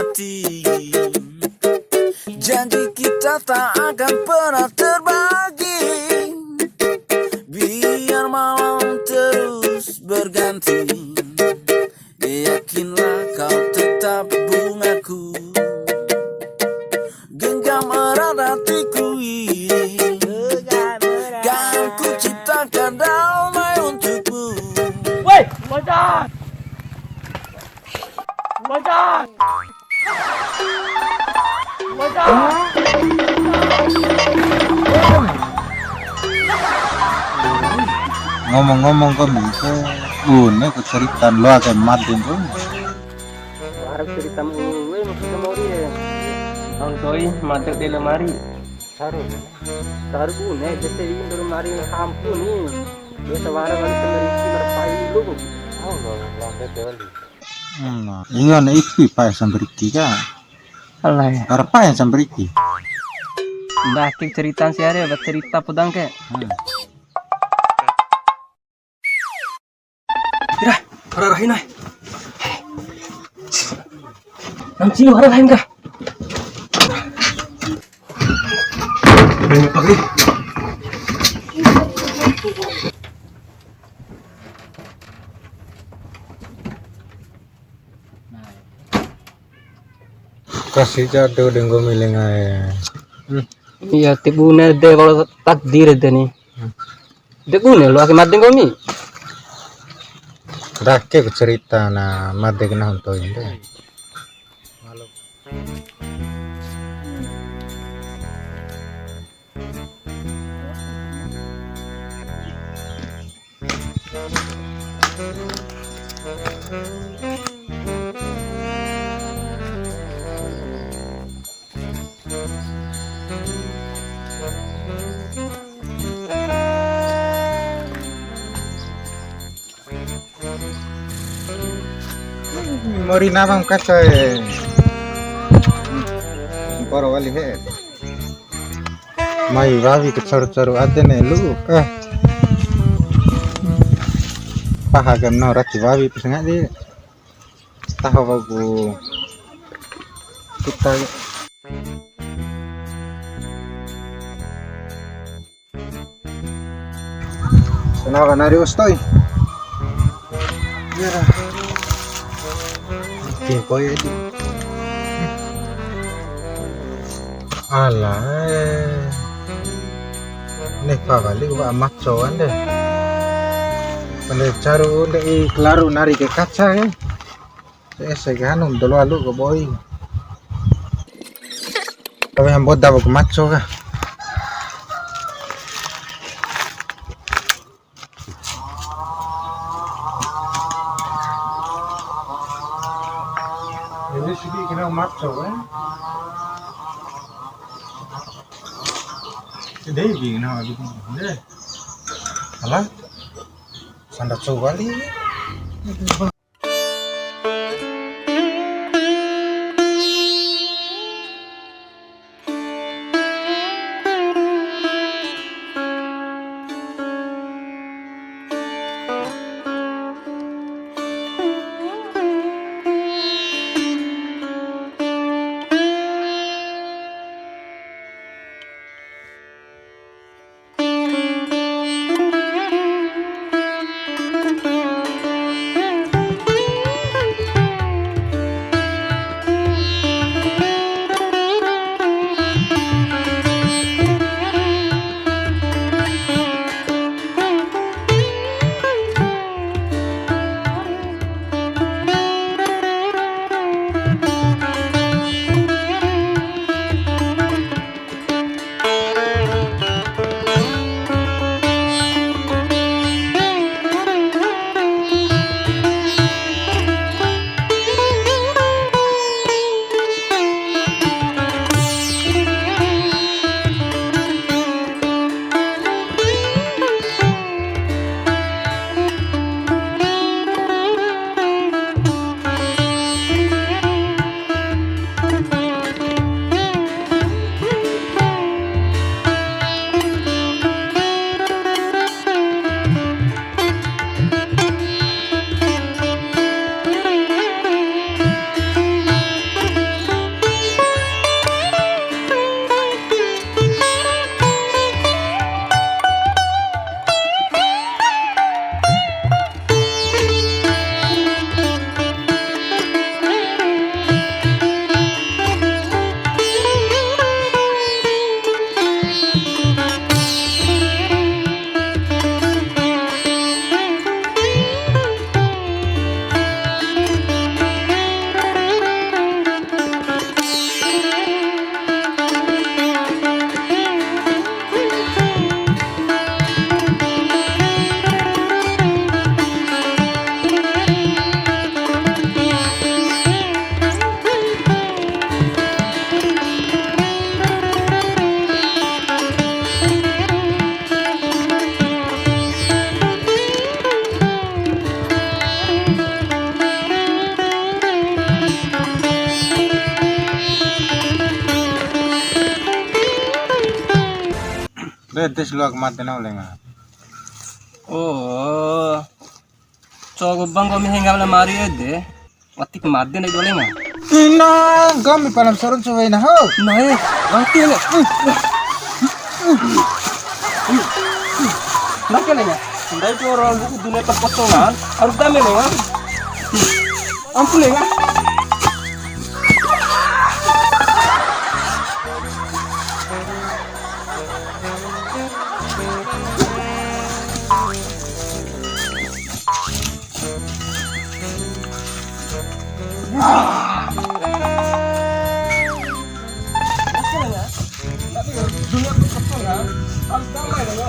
hati. Janji kita tak akan pernah terbagi, biar malam terus berganti. Yakinlah kau tetap bungaku, genggam erat hatiku ini. Kan ku ciptakan damai untukmu. Woi, bocah! Bocah! Bocah! Ngomong-ngomong kami ke bune keceritaan lo akan mati tuh. Harap cerita mengue maksudnya mau dia. Ang toy, mati di lemari. Saru bune, jadi ini di lemari kampung nih. Biasa warna kali penderiti merpai dulu. Oh, lambat kali. Iya nih ipi pa sampai ka. Alay. Karapa yang sampai iki? Mbak kek cerita sih ada, buat cerita pedang kek. Ira, hararahin ay. Nang sino hararahin ka? Banyak pagi. Kasih jatuh dengan milih aja. Iya, tibune deh kalau takdir deh nih. Tibune lo akibat dengan kami. Dake cerita na mati kena untuk ini. Mori nabang kaca poro wali he mai wawi ke caru ada nih lu pahagam no rati wawi pesengat di tahu bagu kita kenapa nari ustoi ya Koi di ala nih kali gua maco ande pandai caru deh kelaru nari ke kaca ya saya ganum dulu alu ke boy tapi yang bodoh ke maco kah ini sih kena maco kan sedih bingung apa gitu deh alah sanda coba li betes lu ak mati na ulenga. Oh. Cogo bang kami hingga na mari ede. Watik madde na dolenga. Ina, gami palam sarun suway na ho. Nae, wati na. Nakelenga. Ndai tu orang buku dunia terpotongan harus dame lenga. Ampun lenga. Dunia terpotongan harus damai lenga.